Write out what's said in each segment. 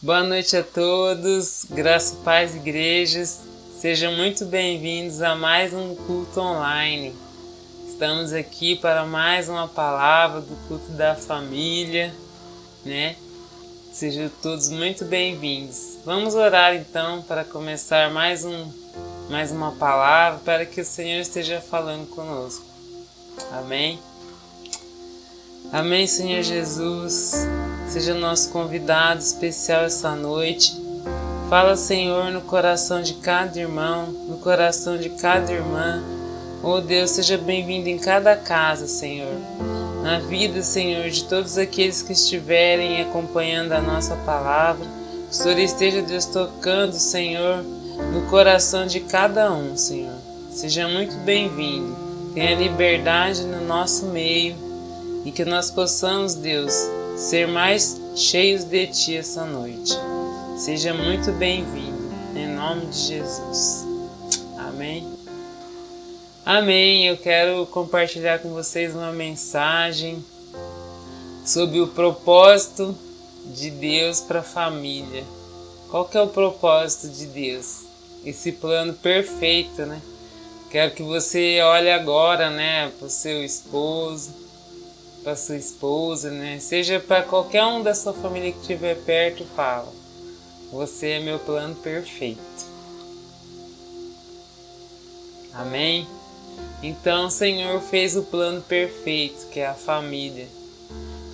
Boa noite a todos, graça e paz, igrejas. Sejam muito bem-vindos a mais um culto online. Estamos aqui para mais uma palavra do culto da família, né? Sejam todos muito bem-vindos. Vamos orar então para começar mais uma palavra, para que o Senhor esteja falando conosco. Amém? Amém, Senhor Jesus. Seja nosso convidado especial essa noite. Fala, Senhor, no coração de cada irmão, no coração de cada irmã. Oh Deus, seja bem-vindo em cada casa, Senhor. Na vida, Senhor, de todos aqueles que estiverem acompanhando a nossa palavra. O Senhor esteja, Deus, tocando, Senhor, no coração de cada um, Senhor. Seja muito bem-vindo. Tenha liberdade no nosso meio e que nós possamos, Deus, ser mais cheios de Ti essa noite. Seja muito bem-vindo, em nome de Jesus. Amém? Amém. Eu quero compartilhar com vocês uma mensagem sobre o propósito de Deus para a família. Qual que é o propósito de Deus? Esse plano perfeito, né? Quero que você olhe agora, né, para o seu esposo, para sua esposa, né? Seja para qualquer um da sua família que estiver perto, fala: você é meu plano perfeito. Amém? Então o Senhor fez o plano perfeito, que é a família.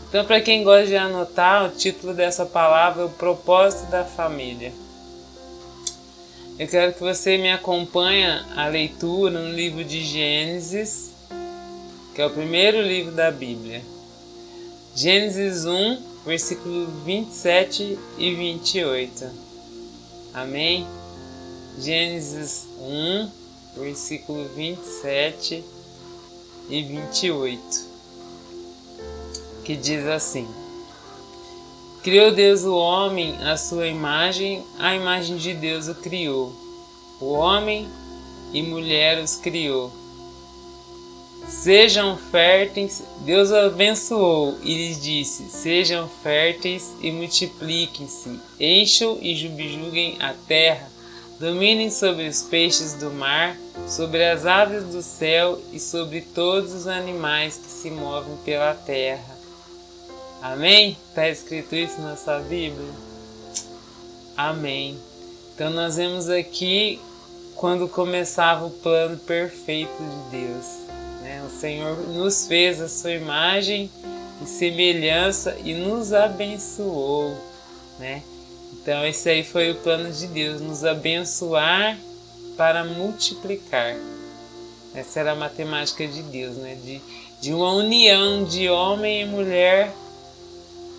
Então, para quem gosta de anotar, o título dessa palavra é o propósito da família. Eu quero que você me acompanhe a leitura no livro de Gênesis, que é o primeiro livro da Bíblia. Gênesis 1, versículo 27 e 28. Amém? Gênesis 1, versículo 27 e 28. Que diz assim: Criou Deus o homem à sua imagem, a imagem de Deus o criou. O homem e mulher os criou. Sejam férteis, Deus abençoou e lhes disse: sejam férteis e multipliquem-se, encham e subjuguem a terra, dominem sobre os peixes do mar, sobre as aves do céu e sobre todos os animais que se movem pela terra. Amém? Está escrito isso na sua Bíblia? Amém. Então nós vemos aqui quando começava o plano perfeito de Deus. O Senhor nos fez a sua imagem e semelhança e nos abençoou, né? Então esse aí foi o plano de Deus, nos abençoar para multiplicar. Essa era a matemática de Deus, né? De uma união de homem e mulher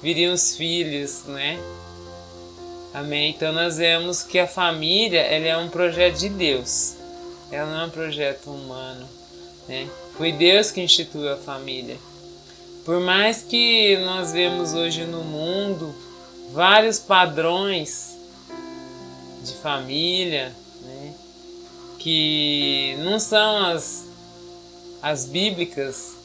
viriam os filhos, né? Amém? Então nós vemos que a família, ela é um projeto de Deus. Ela não é um projeto humano, né? Foi Deus que instituiu a família. Por mais que nós vemos hoje no mundo vários padrões de família, né, que não são as bíblicas,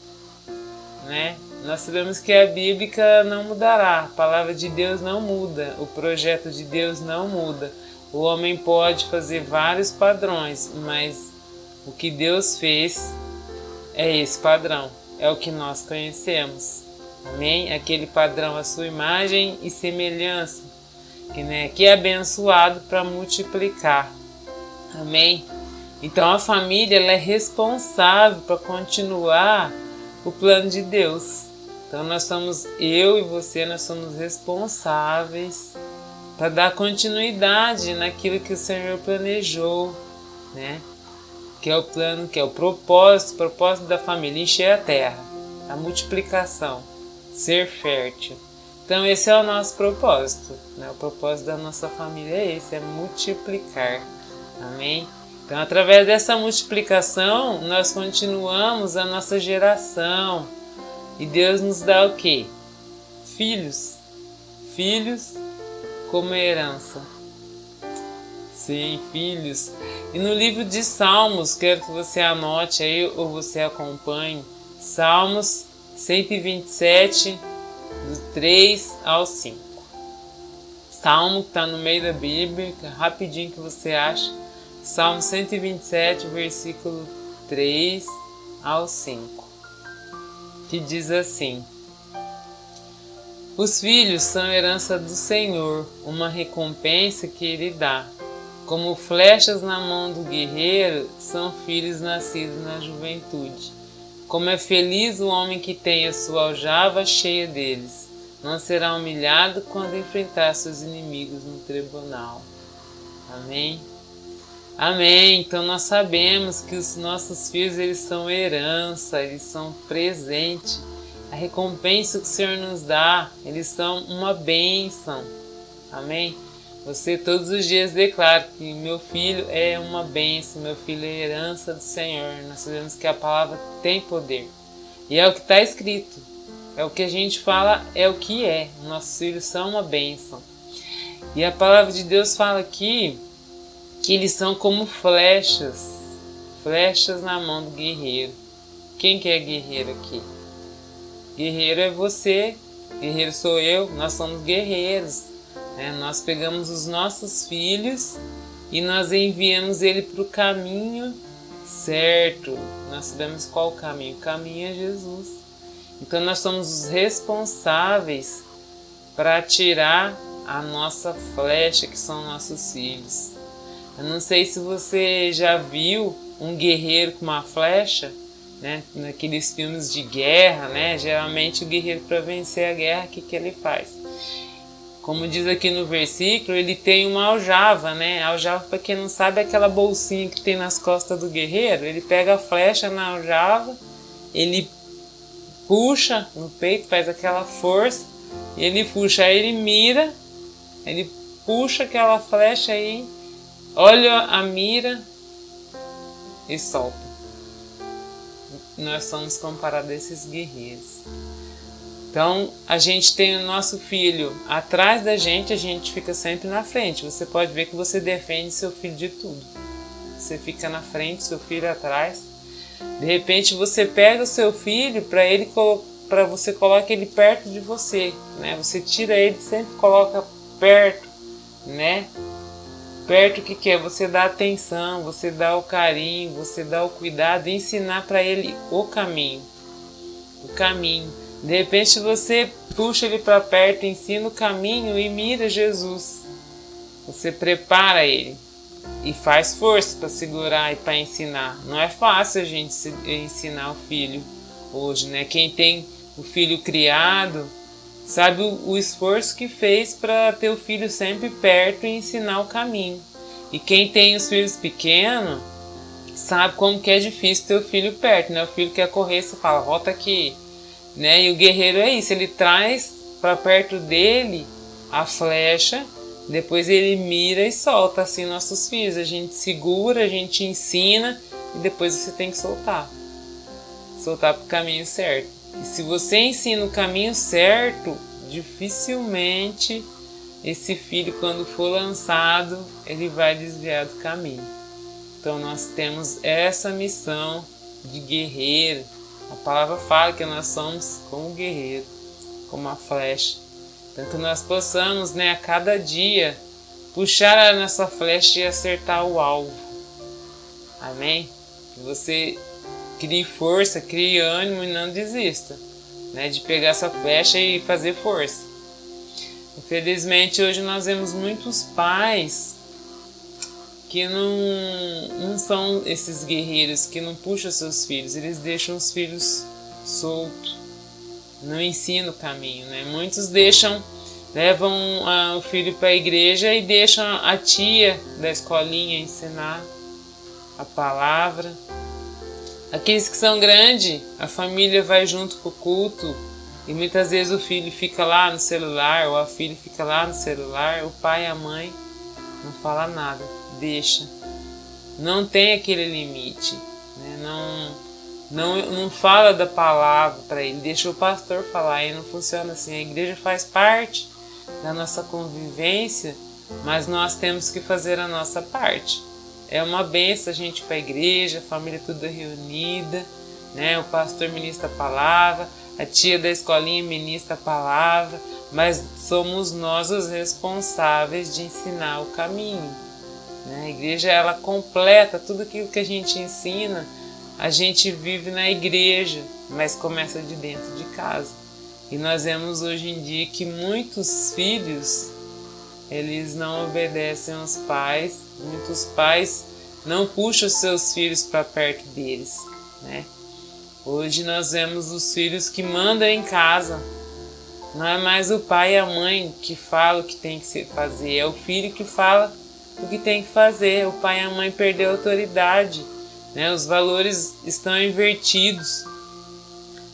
né? Nós sabemos que a Bíblia não mudará, a palavra de Deus não muda, o projeto de Deus não muda. O homem pode fazer vários padrões, mas o que Deus fez é esse padrão, é o que nós conhecemos. Amém? Aquele padrão, a sua imagem e semelhança, que é abençoado para multiplicar. Amém? Então a família, ela é responsável para continuar o plano de Deus. Então eu e você, nós somos responsáveis para dar continuidade naquilo que o Senhor planejou, né? Que é o plano, que é o propósito da família: encher a terra, a multiplicação, ser fértil. Então esse é o nosso propósito, né? O propósito da nossa família é esse, é multiplicar. Amém? Então através dessa multiplicação nós continuamos a nossa geração e Deus nos dá o quê? Filhos. Filhos como herança. Sim, filhos. E no livro de Salmos, quero que você anote aí ou você acompanhe, Salmos 127, do 3 ao 5. Salmo que está no meio da Bíblia, rapidinho que você acha. Salmo 127, versículo 3 ao 5, que diz assim: Os filhos são herança do Senhor, uma recompensa que Ele dá. Como flechas na mão do guerreiro, são filhos nascidos na juventude. Como é feliz o homem que tem a sua aljava cheia deles. Não será humilhado quando enfrentar seus inimigos no tribunal. Amém? Amém. Então nós sabemos que os nossos filhos, eles são herança, eles são presente. A recompensa que o Senhor nos dá, eles são uma bênção. Amém? Você todos os dias declara que meu filho é uma bênção, meu filho é herança do Senhor. Nós sabemos que a palavra tem poder. E é o que está escrito. É o que a gente fala, é o que é. Nossos filhos são uma bênção. E a palavra de Deus fala aqui que eles são como flechas. Flechas na mão do guerreiro. Quem que é guerreiro aqui? Guerreiro é você, guerreiro sou eu, nós somos guerreiros. Nós pegamos os nossos filhos e nós enviamos ele para o caminho certo. Nós sabemos qual o caminho? O caminho é Jesus. Então nós somos os responsáveis para atirar a nossa flecha, que são nossos filhos. Eu não sei se você já viu um guerreiro com uma flecha, naqueles filmes de guerra, geralmente o guerreiro, para vencer a guerra, o que ele faz? Como diz aqui no versículo, ele tem uma aljava, Aljava, para quem não sabe, é aquela bolsinha que tem nas costas do guerreiro. Ele pega a flecha na aljava, ele puxa no peito, faz aquela força, e ele puxa, aí ele mira, ele puxa aquela flecha aí, olha a mira e solta. Nós somos comparados a esses guerreiros. Então, a gente tem o nosso filho atrás da gente, a gente fica sempre na frente. Você pode ver que você defende seu filho de tudo. Você fica na frente, seu filho atrás. De repente, você pega o seu filho para você colocar ele perto de você, Você tira ele, sempre coloca perto, Perto, o que é? Você dá atenção, você dá o carinho, você dá o cuidado e ensinar para ele o caminho. O caminho. De repente você puxa ele para perto, ensina o caminho e mira Jesus. Você prepara ele e faz força para segurar e para ensinar. Não é fácil a gente ensinar o filho hoje, Quem tem o filho criado sabe o esforço que fez para ter o filho sempre perto e ensinar o caminho. E quem tem os filhos pequenos sabe como que é difícil ter o filho perto, O filho quer correr, você fala, volta aqui. E o guerreiro é isso, ele traz para perto dele a flecha, depois ele mira e solta, assim, nossos filhos. A gente segura, a gente ensina e depois você tem que soltar. Soltar para o caminho certo. E se você ensina o caminho certo, dificilmente esse filho, quando for lançado, ele vai desviar do caminho. Então nós temos essa missão de guerreiro. A palavra fala que nós somos como um guerreiro, como uma flecha. Então que nós possamos, a cada dia, puxar a nossa flecha e acertar o alvo. Amém? Que você crie força, crie ânimo e não desista, de pegar essa flecha e fazer força. Infelizmente, hoje nós vemos muitos pais que não são esses guerreiros, que não puxam seus filhos, eles deixam os filhos soltos, não ensinam o caminho, Muitos levam o filho para a igreja e deixam a tia da escolinha ensinar a palavra. Aqueles que são grandes, a família vai junto para o culto e muitas vezes o filho fica lá no celular ou a filha fica lá no celular, o pai e a mãe não falam nada, deixa. Não tem aquele limite, não fala da palavra para ele, deixa o pastor falar. E não funciona assim. A igreja faz parte da nossa convivência, mas nós temos que fazer a nossa parte. É uma benção a gente ir para a igreja, a família toda reunida, O pastor ministra a palavra, a tia da escolinha ministra a palavra, mas somos nós os responsáveis de ensinar o caminho. A igreja, ela completa tudo aquilo que a gente ensina. A gente vive na igreja, mas começa de dentro de casa. E nós vemos hoje em dia que muitos filhos, eles não obedecem aos pais, muitos pais não puxam os seus filhos para perto deles, Hoje nós vemos os filhos que mandam em casa. Não é mais o pai e a mãe que falam o que tem que fazer, é o filho que fala o que tem que fazer. O pai e a mãe perderam a autoridade, Os valores estão invertidos.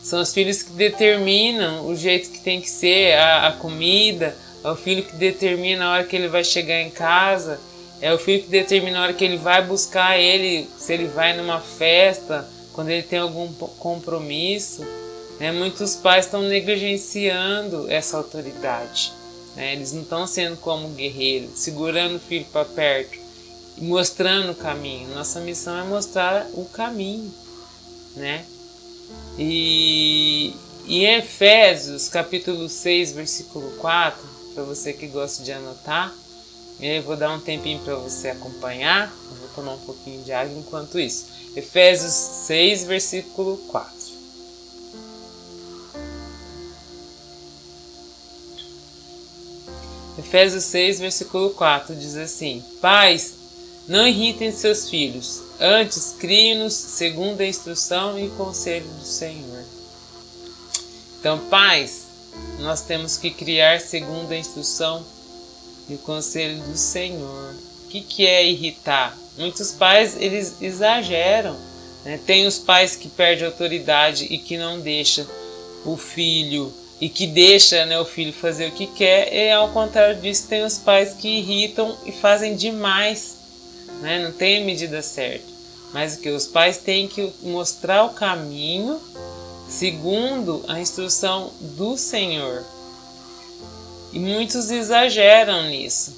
São os filhos que determinam o jeito que tem que ser a comida, é o filho que determina a hora que ele vai chegar em casa, é o filho que determina a hora que ele vai buscar ele, se ele vai numa festa, quando ele tem algum compromisso. Muitos pais estão negligenciando essa autoridade. Eles não estão sendo como guerreiros, segurando o filho para perto e mostrando o caminho. Nossa missão é mostrar o caminho. E em Efésios, capítulo 6, versículo 4, para você que gosta de anotar, eu vou dar um tempinho para você acompanhar. Eu vou tomar um pouquinho de água enquanto isso. Efésios 6, versículo 4. Efésios 6, versículo 4 diz assim: Pais, não irritem seus filhos, antes criem-nos segundo a instrução e conselho do Senhor. Então, pais, nós temos que criar segundo a instrução e o conselho do Senhor. O que é irritar? Muitos pais, eles exageram. Tem os pais que perdem a autoridade e que não deixam o filho, e que deixa o filho fazer o que quer, e ao contrário disso tem os pais que irritam e fazem demais, não tem a medida certa. Mas o que? Os pais têm que mostrar o caminho segundo a instrução do Senhor. E muitos exageram nisso,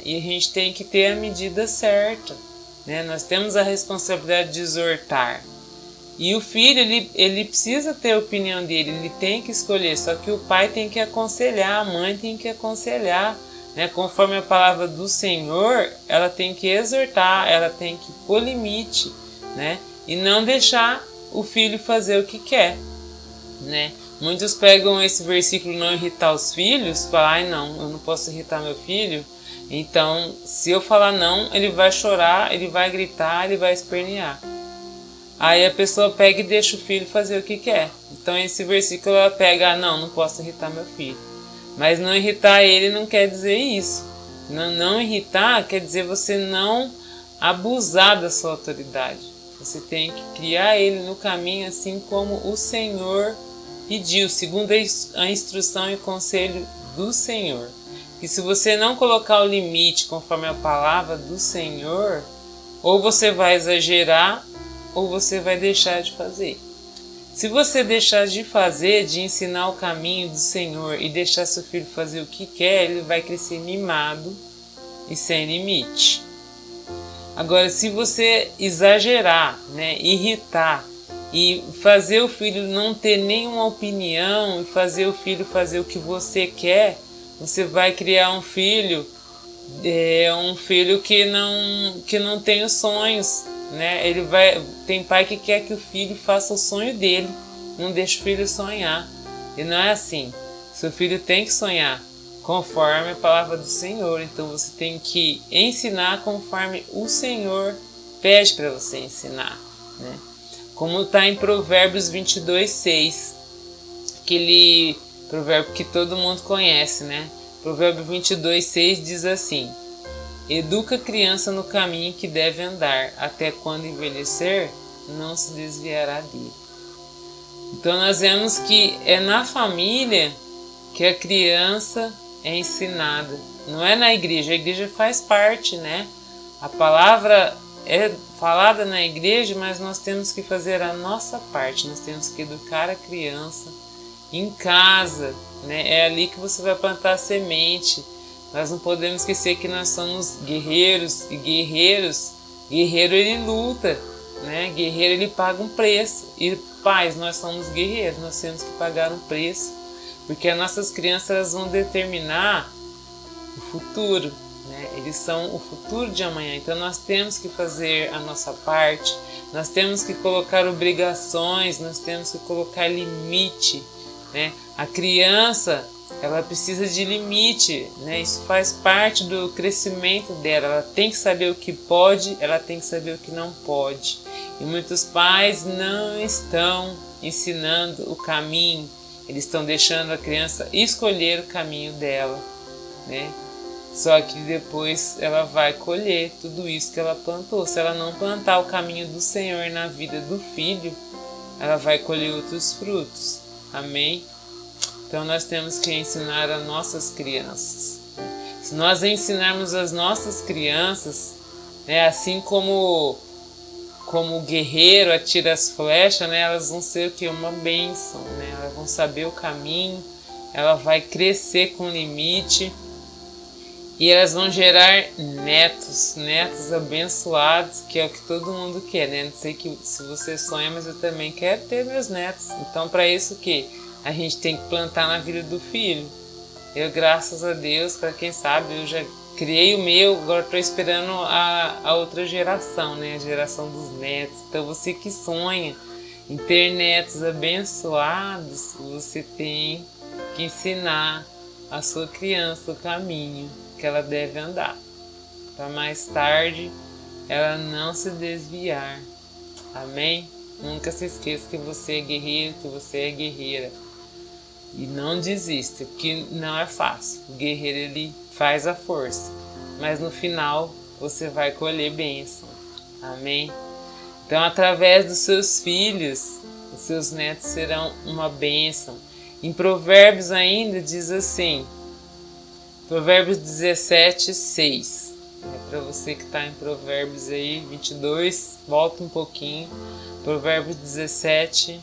e a gente tem que ter a medida certa. Nós temos a responsabilidade de exortar. E o filho, ele precisa ter a opinião dele, ele tem que escolher, só que o pai tem que aconselhar, a mãe tem que aconselhar, conforme a palavra do Senhor, ela tem que exortar, ela tem que pôr limite, e não deixar o filho fazer o que quer, Muitos pegam esse versículo, não irritar os filhos, falam, não, eu não posso irritar meu filho, então se eu falar não, ele vai chorar, ele vai gritar, ele vai espernear. Aí a pessoa pega e deixa o filho fazer o que quer. Então esse versículo ela pega, não posso irritar meu filho. Mas não irritar ele não quer dizer isso. Não irritar quer dizer você não abusar da sua autoridade. Você tem que criar ele no caminho assim como o Senhor pediu, segundo a instrução e conselho do Senhor. E se você não colocar o limite conforme a palavra do Senhor, ou você vai exagerar, ou você vai deixar de fazer. Se você deixar de fazer, de ensinar o caminho do Senhor e deixar seu filho fazer o que quer, ele vai crescer mimado e sem limite. Agora, se você exagerar, irritar e fazer o filho não ter nenhuma opinião e fazer o filho fazer o que você quer, você vai criar um filho que não tem os sonhos. Tem pai que quer que o filho faça o sonho dele, não deixa o filho sonhar. E não é assim. Seu filho tem que sonhar conforme a palavra do Senhor. Então você tem que ensinar conforme o Senhor pede para você ensinar. Como está em Provérbios 22:6, aquele provérbio que todo mundo conhece, Provérbio 22:6 diz assim: Educa a criança no caminho que deve andar, até quando envelhecer, não se desviará dele. Então nós vemos que é na família que a criança é ensinada. Não é na igreja, a igreja faz parte, A palavra é falada na igreja, mas nós temos que fazer a nossa parte, nós temos que educar a criança em casa, É ali que você vai plantar a semente. Nós não podemos esquecer que nós somos guerreiros, e guerreiro ele luta, Guerreiro ele paga um preço, e pais, nós somos guerreiros, nós temos que pagar um preço. porque as nossas crianças elas vão determinar o futuro, né? Eles são o futuro de amanhã, então nós temos que fazer a nossa parte, nós temos que colocar obrigações, nós temos que colocar limite, né? A criança, ela precisa de limite, né? Isso faz parte do crescimento dela. Ela tem que saber o que pode, ela tem que saber o que não pode. E muitos pais não estão ensinando o caminho, eles estão deixando a criança escolher o caminho dela, né? Só que depois ela vai colher tudo isso que ela plantou. Se ela não plantar o caminho do Senhor na vida do filho, ela vai colher outros frutos. Amém? Então nós temos que ensinar as nossas crianças. Se nós ensinarmos as nossas crianças, né, assim como o guerreiro atira as flechas, né, elas vão ser o quê? Uma bênção, né? Elas vão saber o caminho, ela vai crescer com limite e elas vão gerar netos abençoados, que é o que todo mundo quer, né? Não sei se você sonha, mas eu também quero ter meus netos. Então, para isso que a gente tem que plantar na vida do filho. Eu, graças a Deus, para quem sabe, eu já criei o meu, agora estou esperando a outra geração, né? A geração dos netos. Então, você que sonha em ter netos abençoados, você tem que ensinar a sua criança o caminho que ela deve andar, para mais tarde ela não se desviar. Amém? Nunca se esqueça que você é guerreiro, que você é guerreira. E não desista, porque não é fácil. O guerreiro, ele faz a força, mas no final você vai colher bênção. Amém? Então, através dos seus filhos, os seus netos serão uma bênção. Em Provérbios ainda diz assim, Provérbios 17, 6. Para você que está em Provérbios aí, 22, volta um pouquinho. Provérbios 17,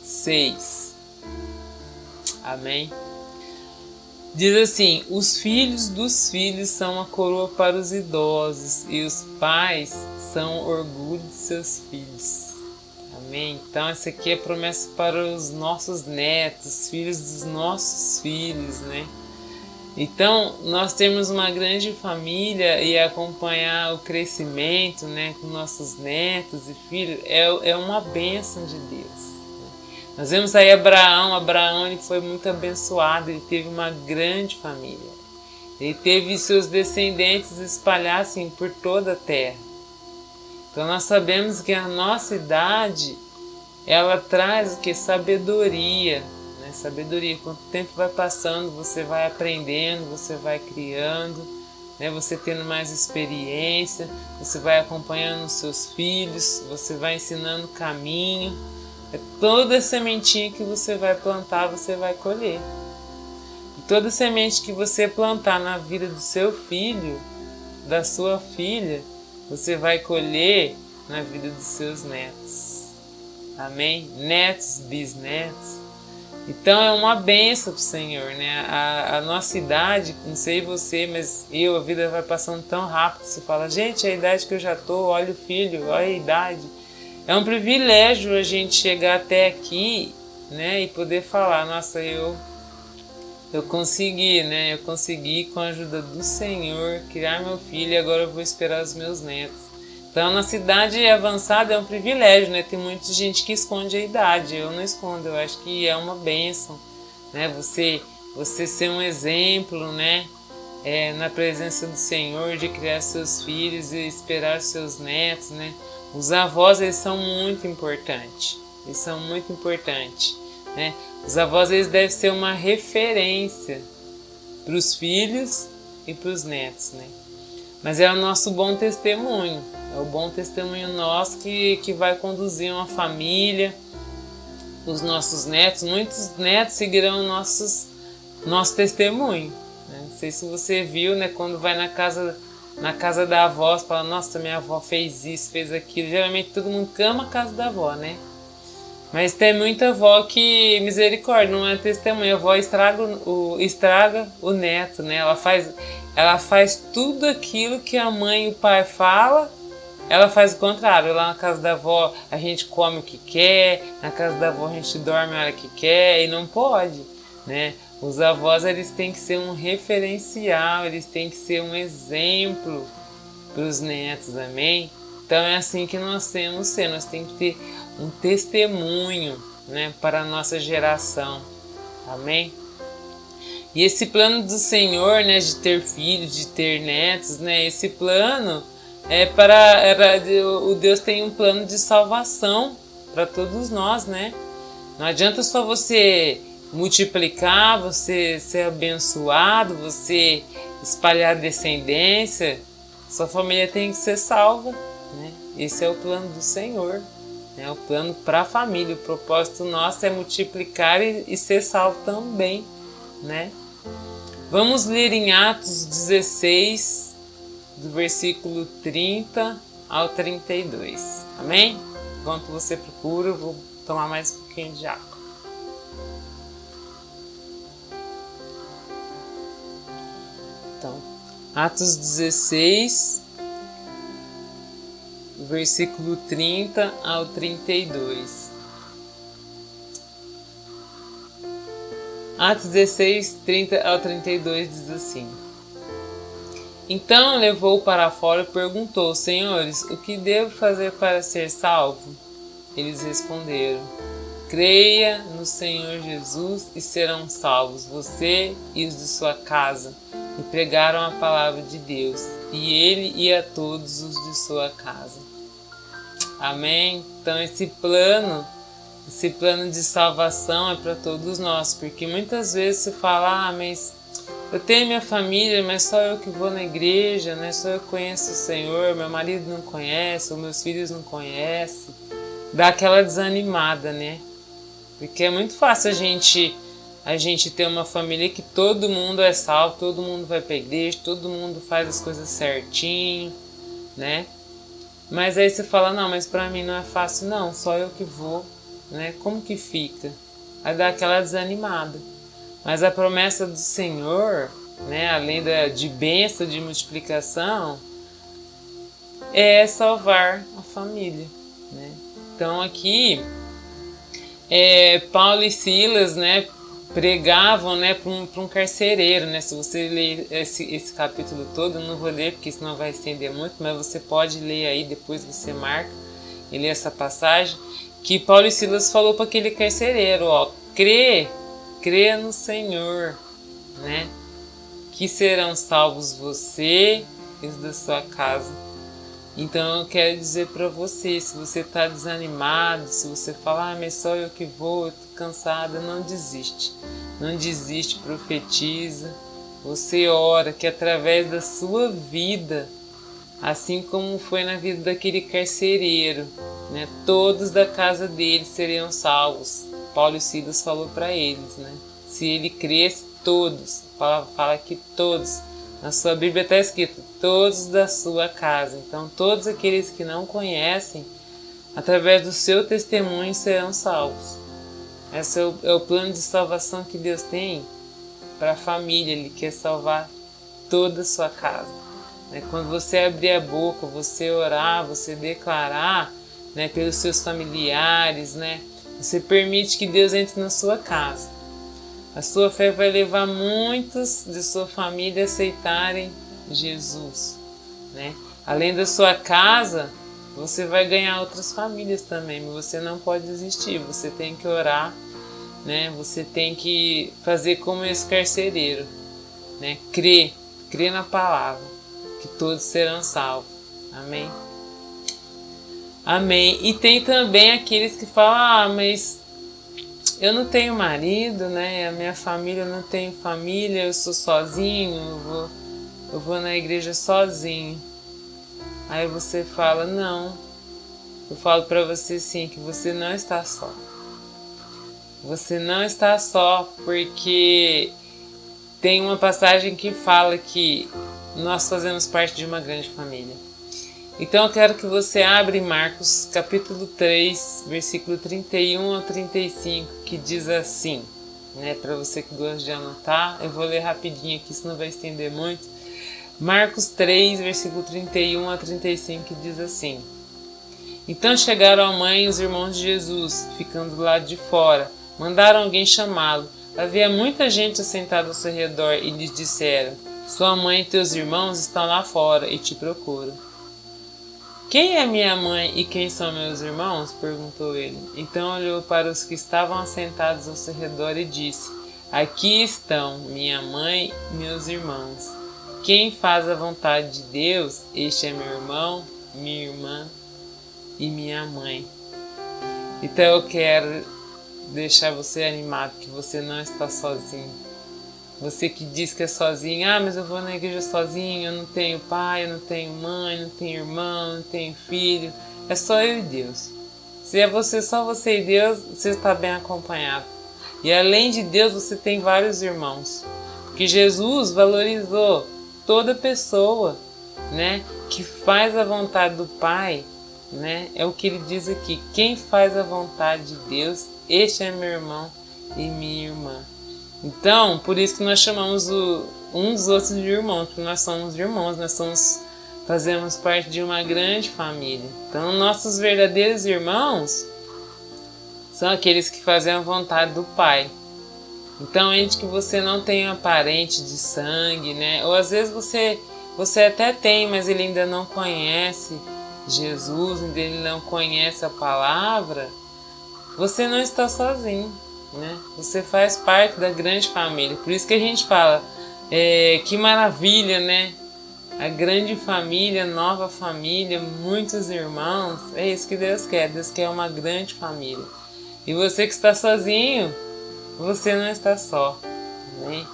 6. Amém? Diz assim, os filhos dos filhos são uma coroa para os idosos e os pais são o orgulho de seus filhos. Amém? Então essa aqui é a promessa para os nossos netos, filhos dos nossos filhos, né? Então nós temos uma grande família e acompanhar o crescimento, né, com nossos netos e filhos é uma bênção de Deus. Nós vemos aí Abraão ele foi muito abençoado, ele teve uma grande família. Ele teve seus descendentes espalhados assim, por toda a terra. Então nós sabemos que a nossa idade, ela traz o que? Sabedoria. Né? Sabedoria. Quanto o tempo vai passando, você vai aprendendo, você vai criando, né? Você tendo mais experiência, você vai acompanhando os seus filhos, você vai ensinando o caminho. É toda sementinha que você vai plantar, você vai colher. E toda semente que você plantar na vida do seu filho, da sua filha, você vai colher na vida dos seus netos. Amém? Netos, bisnetos. Então é uma bênção para o Senhor, né? A nossa idade, não sei você, mas a vida vai passando tão rápido. Você fala, gente, a idade que eu já estou, olha o filho, olha a idade. É um privilégio a gente chegar até aqui, né, e poder falar, nossa, eu consegui, né? Eu consegui com a ajuda do Senhor criar meu filho e agora eu vou esperar os meus netos. Então, na cidade avançada é um privilégio, né? Tem muita gente que esconde a idade. Eu não escondo, eu acho que é uma bênção, né? Você ser um exemplo, né? Na presença do Senhor, de criar seus filhos e esperar seus netos, né? Os avós, eles são muito importantes. Eles são muito importantes, né? Os avós, eles devem ser uma referência para os filhos e para os netos, né? Mas é o nosso bom testemunho. É o bom testemunho nosso que vai conduzir uma família, os nossos netos. Muitos netos seguirão nosso testemunho, né? Não sei se você viu, né? Quando vai na casa da avó, você fala, nossa, minha avó fez isso, fez aquilo. Geralmente todo mundo ama a casa da avó, né? Mas tem muita avó que, misericórdia, não é testemunha. A avó estraga o neto, né? Ela faz tudo aquilo que a mãe e o pai falam, ela faz o contrário. Lá na casa da avó a gente come o que quer, na casa da avó a gente dorme a hora que quer e não pode. né? Os avós, eles têm que ser um referencial, eles têm que ser um exemplo para os netos, amém? Então é assim que nós temos que ser, nós temos que ter um testemunho, né, para a nossa geração, amém? E esse plano do Senhor, né, de ter filhos, de ter netos, né, esse plano o Deus tem um plano de salvação para todos nós, né? Não adianta só você multiplicar, você ser abençoado, você espalhar descendência, sua família tem que ser salva, né? Esse é o plano do Senhor, né? O plano para a família. O propósito nosso é multiplicar e ser salvo também, né? Vamos ler em Atos 16, do versículo 30 ao 32. Amém? Enquanto você procura, eu vou tomar mais um pouquinho de água. Então, Atos 16, versículo 30 ao 32. Atos 16, 30 ao 32 diz assim: Então levou para fora e perguntou: Senhores, o que devo fazer para ser salvo? Eles responderam: Creia no Senhor Jesus e serão salvos, você e os de sua casa. E pregaram a palavra de Deus, e ele e a todos os de sua casa. Amém? Então esse plano de salvação é para todos nós, porque muitas vezes se fala, mas eu tenho minha família, mas só eu que vou na igreja, né? Só eu conheço o Senhor, meu marido não conhece, ou meus filhos não conhecem. Dá aquela desanimada, né? Porque é muito fácil a gente ter uma família que todo mundo é salvo, todo mundo vai pra igreja, todo mundo faz as coisas certinho, né? Mas aí você fala, não, mas pra mim não é fácil não, só eu que vou, né? Como que fica? Aí dá aquela desanimada. Mas a promessa do Senhor, né, além de bênção, de multiplicação, é salvar a família, né? Então aqui, Paulo e Silas, né, pregavam, né, para um carcereiro, né? Se você ler esse capítulo todo, eu não vou ler porque senão vai estender muito, mas você pode ler aí, depois você marca e lê essa passagem, que Paulo e Silas falou para aquele carcereiro, ó, crê no Senhor, né, que serão salvos você e os da sua casa. Então eu quero dizer para você, se você está desanimado, se você fala, mas só eu que vou, eu estou cansada, não desiste. Não desiste, profetiza. Você ora que através da sua vida, assim como foi na vida daquele carcereiro, né, todos da casa dele seriam salvos. Paulo e Silas falou para eles, né? Se ele cresce, todos. A palavra fala que todos. Na sua Bíblia está escrito, todos da sua casa. Então, todos aqueles que não conhecem, através do seu testemunho, serão salvos. Esse é o plano de salvação que Deus tem para a família. Ele quer salvar toda a sua casa. Quando você abrir a boca, você orar, você declarar, né, pelos seus familiares, né, você permite que Deus entre na sua casa. A sua fé vai levar muitos de sua família a aceitarem Jesus, né? Além da sua casa, você vai ganhar outras famílias também, mas você não pode desistir, você tem que orar, né? Você tem que fazer como esse carcereiro, né? Crer na palavra, que todos serão salvos. Amém? Amém. E tem também aqueles que falam, mas eu não tenho marido, né? A minha família não tem família, eu sou sozinho, eu vou na igreja sozinho. Aí você fala, não. Eu falo para você sim, que você não está só. Você não está só, porque tem uma passagem que fala que nós fazemos parte de uma grande família. Então eu quero que você abra em Marcos capítulo 3, versículo 31 ao 35, que diz assim, né? Para você que gosta de anotar, eu vou ler rapidinho aqui, senão vai estender muito. Marcos 3, versículo 31 a 35, que diz assim: Então chegaram a mãe e os irmãos de Jesus, ficando do lado de fora. Mandaram alguém chamá-lo. Havia muita gente assentada ao seu redor e lhes disseram: sua mãe e teus irmãos estão lá fora e te procuram. Quem é minha mãe e quem são meus irmãos? Perguntou ele. Então olhou para os que estavam assentados ao seu redor e disse: aqui estão minha mãe e meus irmãos. Quem faz a vontade de Deus, este é meu irmão, minha irmã e minha mãe. Então eu quero deixar você animado que você não está sozinho. Você que diz que é sozinho, mas eu vou na igreja sozinho, eu não tenho pai, eu não tenho mãe, não tenho irmão, não tenho filho. É só eu e Deus. Se é você, só você e Deus, você está bem acompanhado. E além de Deus, você tem vários irmãos. Porque Jesus valorizou toda pessoa, né, que faz a vontade do Pai, né? É o que ele diz aqui. Quem faz a vontade de Deus, este é meu irmão e minha irmã. Então, por isso que nós chamamos uns dos outros de irmãos, porque nós somos irmãos, fazemos parte de uma grande família. Então, nossos verdadeiros irmãos são aqueles que fazem a vontade do Pai. Então, entre que você não tenha parente de sangue, né? Ou às vezes você até tem, mas ele ainda não conhece Jesus, ainda ele não conhece a palavra, você não está sozinho, né? Você faz parte da grande família. Por isso que a gente fala, que maravilha, né? A grande família, nova família, muitos irmãos. É isso que Deus quer. Deus quer uma grande família. E você que está sozinho, você não está só, né?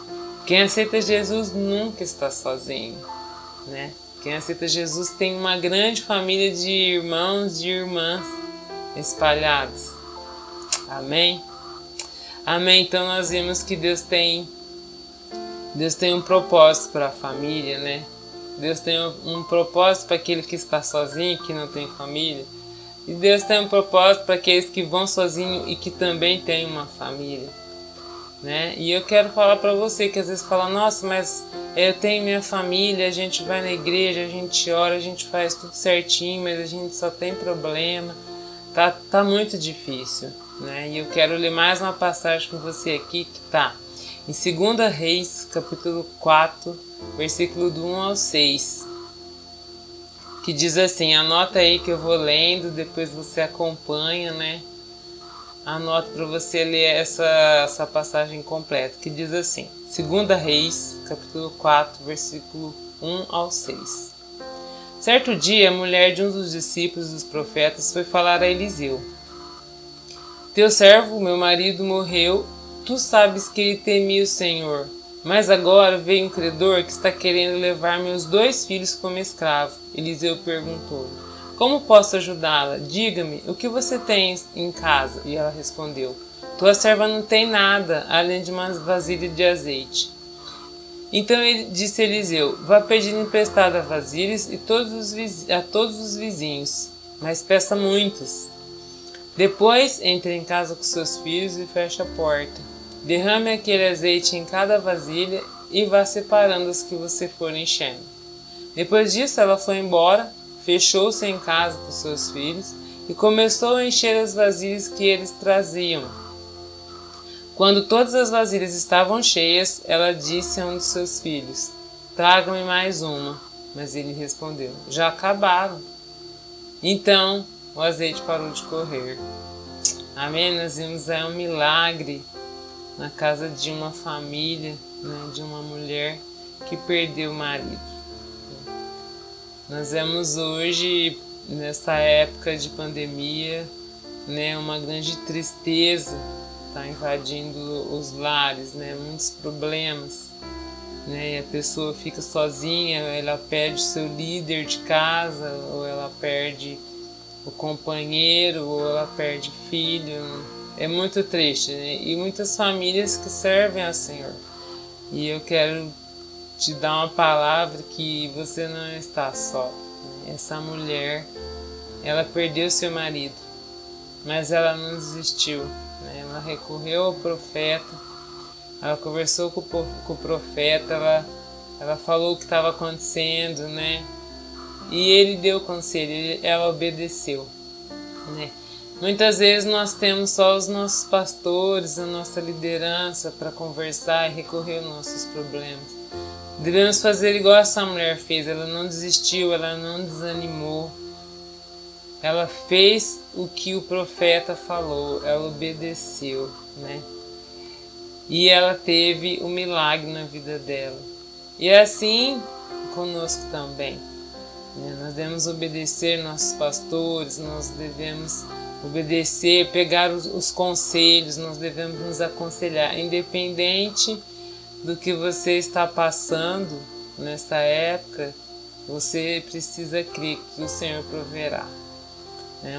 Quem aceita Jesus nunca está sozinho, né? Quem aceita Jesus tem uma grande família de irmãos, de irmãs espalhados. Amém? Amém. Então nós vimos que Deus tem um propósito para a família, né? Deus tem um propósito para aquele que está sozinho, que não tem família. E Deus tem um propósito para aqueles que vão sozinhos e que também têm uma família, né? E eu quero falar para você que às vezes fala, nossa, mas eu tenho minha família, a gente vai na igreja, a gente ora, a gente faz tudo certinho, mas a gente só tem problema, tá muito difícil, né? E eu quero ler mais uma passagem com você aqui que tá em 2 Reis, capítulo 4, versículo do 1 ao 6, que diz assim, anota aí que eu vou lendo, depois você acompanha, né? Anota para você ler essa passagem completa, que diz assim, 2 Reis, capítulo 4, versículo 1 ao 6. Certo dia, a mulher de um dos discípulos dos profetas foi falar a Eliseu. Teu servo, meu marido, morreu, tu sabes que ele temia o Senhor, mas agora veio um credor que está querendo levar meus 2 filhos como escravo. Eliseu perguntou, como posso ajudá-la? Diga-me, o que você tem em casa? E ela respondeu, tua serva não tem nada, além de uma vasilha de azeite. Então ele disse a Eliseu, vá pedindo emprestada vasilhas a todos os vizinhos, mas peça muitos. Depois entre em casa com seus filhos e feche a porta. Derrame aquele azeite em cada vasilha e vá separando as que você for enchendo. Depois disso ela foi embora, fechou-se em casa com seus filhos e começou a encher as vasilhas que eles traziam. Quando todas as vasilhas estavam cheias, ela disse a um de seus filhos, traga-me mais uma. Mas ele respondeu, já acabaram. Então o azeite parou de correr. Amém? Nós vimos um milagre na casa de uma família, né, de uma mulher que perdeu o marido. Nós vemos hoje, nessa época de pandemia, né, uma grande tristeza está invadindo os lares, né, muitos problemas, né, e a pessoa fica sozinha, ela perde o seu líder de casa, ou ela perde o companheiro, ou ela perde filho. É muito triste, né? E muitas famílias que servem ao Senhor. E eu quero te dar uma palavra que você não está só. Né? Essa mulher, ela perdeu seu marido, mas ela não desistiu. Né? Ela recorreu ao profeta, ela conversou com o profeta, ela falou o que estava acontecendo, né? E ele deu conselho, ela obedeceu, né? Muitas vezes nós temos só os nossos pastores, a nossa liderança para conversar e recorrer aos nossos problemas. Devemos fazer igual essa mulher fez, ela não desistiu, ela não desanimou. Ela fez o que o profeta falou, ela obedeceu, né? E ela teve o milagre na vida dela. E é assim conosco também. Né? Nós devemos obedecer nossos pastores, nós devemos obedecer, pegar os conselhos, nós devemos nos aconselhar, independente do que você está passando nessa época, você precisa crer que o Senhor proverá.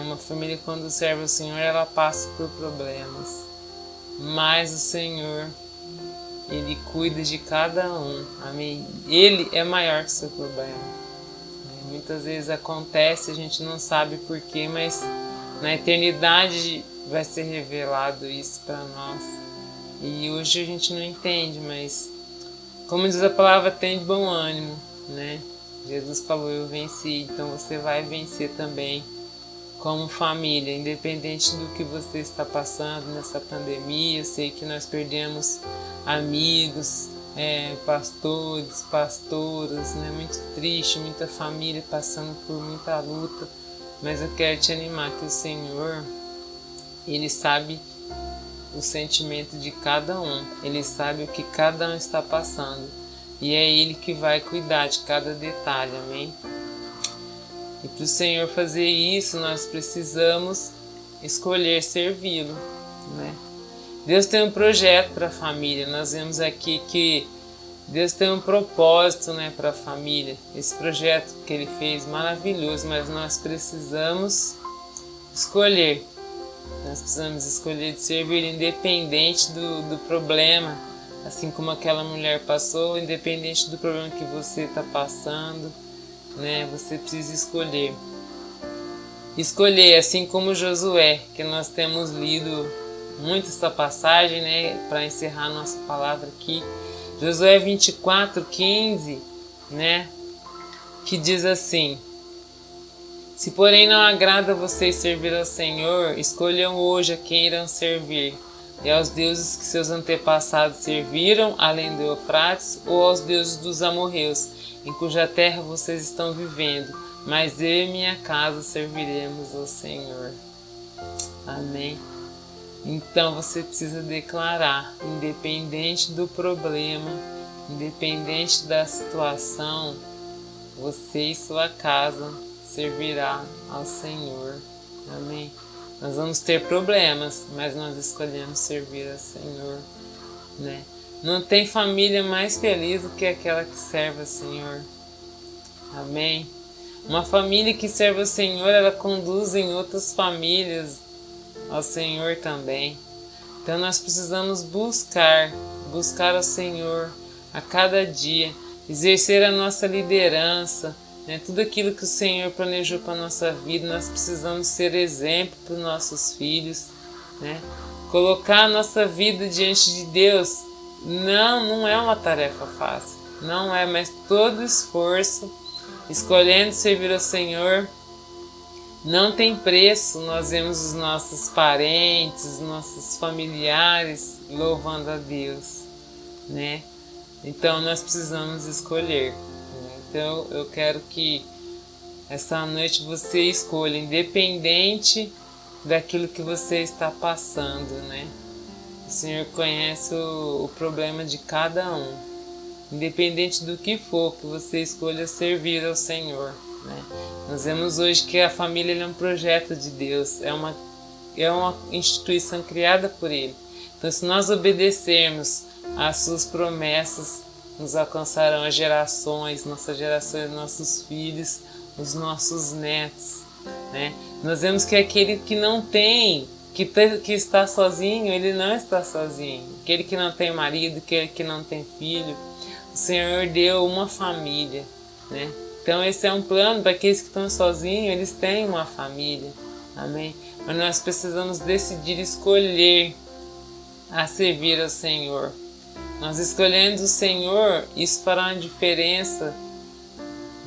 Uma família, quando serve o Senhor, ela passa por problemas, mas o Senhor, Ele cuida de cada um, amém? Ele é maior que o seu problema. Muitas vezes acontece, a gente não sabe porquê, mas na eternidade vai ser revelado isso para nós. E hoje a gente não entende, mas como diz a palavra, tem de bom ânimo, né? Jesus falou, eu venci, então você vai vencer também como família, independente do que você está passando nessa pandemia. Eu sei que nós perdemos amigos, pastores, pastoras, né? Muito triste, muita família passando por muita luta, mas eu quero te animar que o Senhor, Ele sabe o sentimento de cada um, Ele sabe o que cada um está passando e é Ele que vai cuidar de cada detalhe, amém? E para o Senhor fazer isso, nós precisamos escolher servi-lo, né? Deus tem um projeto para a família, nós vemos aqui que Deus tem um propósito, né, para a família. Esse projeto que Ele fez, maravilhoso, mas nós precisamos escolher. Nós precisamos escolher de servir independente do problema, assim como aquela mulher passou, independente do problema que você está passando, né? Você precisa escolher. Escolher, assim como Josué, que nós temos lido muito essa passagem, né, para encerrar nossa palavra aqui. Josué 24:15, né, que diz assim: se porém não agrada a vocês servir ao Senhor, escolham hoje a quem irão servir, e aos deuses que seus antepassados serviram, além do Eufrates, ou aos deuses dos amorreus, em cuja terra vocês estão vivendo, mas eu e minha casa serviremos ao Senhor. Amém? Então você precisa declarar, independente do problema, independente da situação, você e sua casa servirá ao Senhor. Amém? Nós vamos ter problemas, mas nós escolhemos servir ao Senhor, né? Não tem família mais feliz do que aquela que serve ao Senhor. Amém? Uma família que serve ao Senhor, ela conduz em outras famílias ao Senhor também. Então nós precisamos buscar ao Senhor a cada dia, exercer a nossa liderança, né? Tudo aquilo que o Senhor planejou para a nossa vida, nós precisamos ser exemplo para os nossos filhos, né? Colocar a nossa vida diante de Deus não é uma tarefa fácil, não é, mas todo esforço, escolhendo servir ao Senhor, não tem preço. Nós vemos os nossos parentes, nossos familiares louvando a Deus, né? Então nós precisamos escolher, né? Então eu quero que essa noite você escolha, independente daquilo que você está passando, né? O Senhor conhece o problema de cada um. Independente do que for, que você escolha servir ao Senhor, né? Nós vemos hoje que a família é um projeto de Deus, é uma instituição criada por Ele. Então, se nós obedecermos às suas promessas, nos alcançarão as gerações, nossas gerações, nossos filhos, os nossos netos, né? Nós vemos que aquele que não tem, que está sozinho, ele não está sozinho. Aquele que não tem marido, aquele que não tem filho, o Senhor deu uma família, né? Então esse é um plano para aqueles que estão sozinhos, eles têm uma família, amém? Mas nós precisamos decidir escolher a servir ao Senhor. Nós escolhendo o Senhor, isso fará uma diferença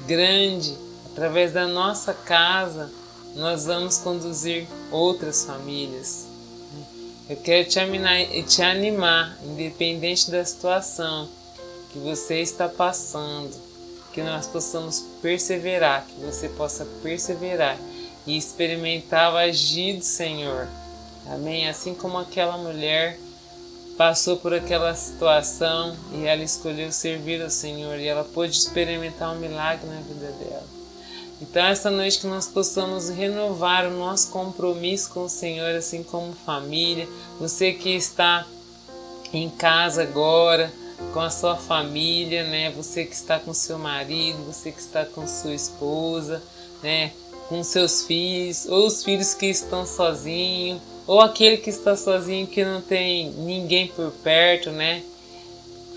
grande através da nossa casa, nós vamos conduzir outras famílias. Eu quero te animar, independente da situação que você está passando, que nós possamos perseverar, que você possa perseverar e experimentar o agir do Senhor. Amém? Assim como aquela mulher passou por aquela situação e ela escolheu servir ao Senhor e ela pôde experimentar um milagre na vida dela. Então, essa noite que nós possamos renovar o nosso compromisso com o Senhor, assim como família. Você que está em casa agora, com a sua família, né? Você que está com seu marido, você que está com sua esposa, né? Com seus filhos, ou os filhos que estão sozinhos, ou aquele que está sozinho que não tem ninguém por perto, né?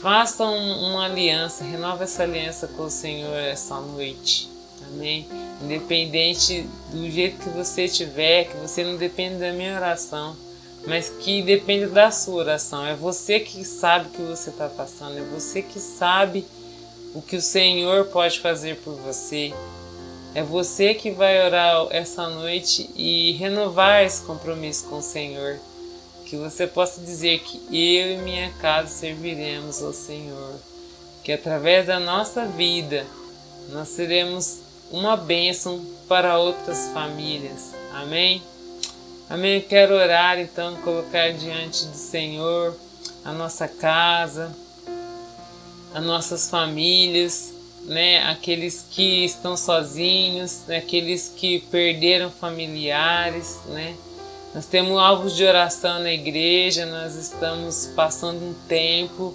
Faça uma aliança, renova essa aliança com o Senhor essa noite. Amém? Independente do jeito que você estiver, que você não depende da minha oração, mas que depende da sua oração. É você que sabe o que você está passando, é você que sabe o que o Senhor pode fazer por você. É você que vai orar essa noite e renovar esse compromisso com o Senhor. Que você possa dizer que eu e minha casa serviremos ao Senhor. Que através da nossa vida nós seremos uma bênção para outras famílias. Amém? Amém? Eu quero orar, então, colocar diante do Senhor a nossa casa, as nossas famílias, né? Aqueles que estão sozinhos, né? Aqueles que perderam familiares, né? Nós temos alvos de oração na igreja, nós estamos passando um tempo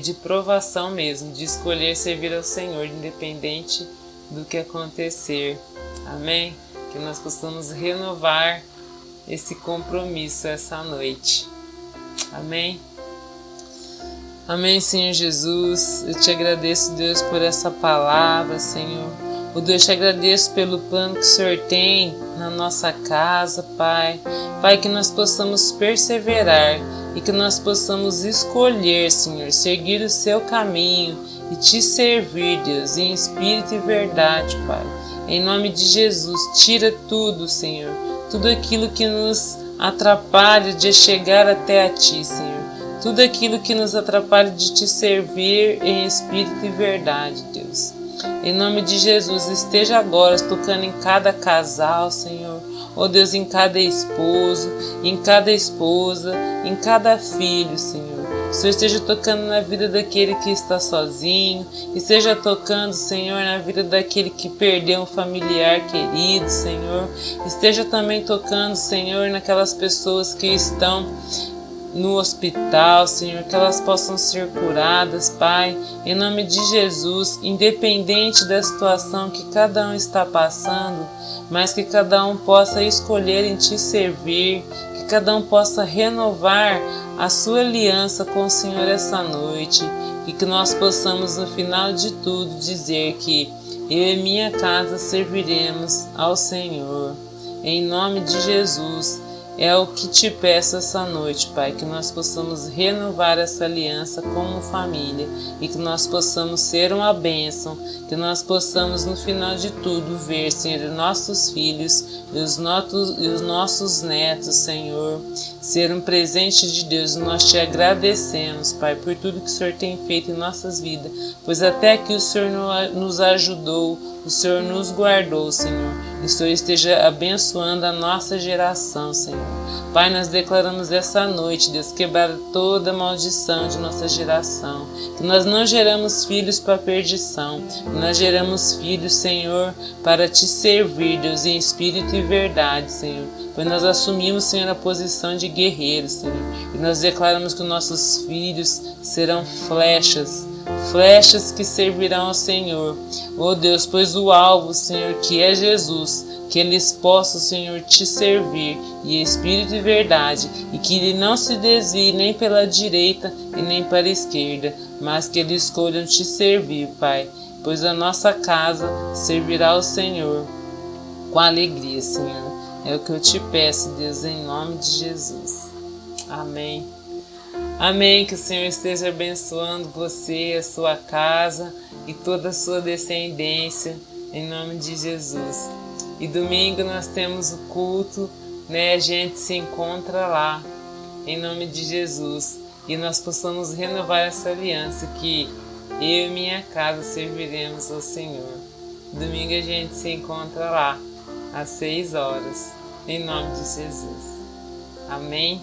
de provação mesmo, de escolher servir ao Senhor, independente do que acontecer. Amém? Que nós possamos renovar esse compromisso essa noite. Amém? Amém, Senhor Jesus. Eu te agradeço, Deus, por essa palavra, Senhor. Oh, Deus, te agradeço pelo plano que o Senhor tem na nossa casa, Pai. Pai, que nós possamos perseverar e que nós possamos escolher, Senhor, seguir o seu caminho e te servir, Deus, em espírito e verdade, Pai. Em nome de Jesus, tira tudo, Senhor, tudo aquilo que nos atrapalha de chegar até a Ti, Senhor. Tudo aquilo que nos atrapalha de Te servir em espírito e verdade, Deus. Em nome de Jesus, esteja agora tocando em cada casal, Senhor. Oh Deus, em cada esposo, em cada esposa, em cada filho, Senhor. O Senhor esteja tocando na vida daquele que está sozinho, esteja tocando, Senhor, na vida daquele que perdeu um familiar querido, Senhor. Esteja também tocando, Senhor, naquelas pessoas que estão no hospital, Senhor, que elas possam ser curadas, Pai, em nome de Jesus, independente da situação que cada um está passando, mas que cada um possa escolher em Te servir, que cada um possa renovar a sua aliança com o Senhor essa noite, e que nós possamos no final de tudo dizer que eu e minha casa serviremos ao Senhor, em nome de Jesus. É o que te peço essa noite, Pai, que nós possamos renovar essa aliança como família e que nós possamos ser uma bênção, que nós possamos no final de tudo ver, Senhor, nossos filhos e os nossos netos, Senhor, ser um presente de Deus. Nós te agradecemos, Pai, por tudo que o Senhor tem feito em nossas vidas, pois até que o Senhor nos ajudou, o Senhor nos guardou, Senhor. E o Senhor esteja abençoando a nossa geração, Senhor. Pai, nós declaramos essa noite, Deus, quebrar toda maldição de nossa geração. Que nós não geramos filhos para perdição. Que nós geramos filhos, Senhor, para Te servir, Deus, em espírito e verdade, Senhor. Pois nós assumimos, Senhor, a posição de guerreiros, Senhor. E nós declaramos que nossos filhos serão flechas que servirão ao Senhor. Oh Deus, pois o alvo, Senhor, que é Jesus, que eles possam, Senhor, Te servir em espírito e verdade, e que ele não se desvie nem pela direita e nem para a esquerda, mas que eles escolham Te servir, Pai, pois a nossa casa servirá ao Senhor com alegria, Senhor. É o que eu Te peço, Deus, em nome de Jesus. Amém. Amém, que o Senhor esteja abençoando você, a sua casa e toda a sua descendência, em nome de Jesus. E domingo nós temos o culto, né? A gente se encontra lá, em nome de Jesus. E nós possamos renovar essa aliança que eu e minha casa serviremos ao Senhor. Domingo a gente se encontra lá, às 6 horas, em nome de Jesus. Amém?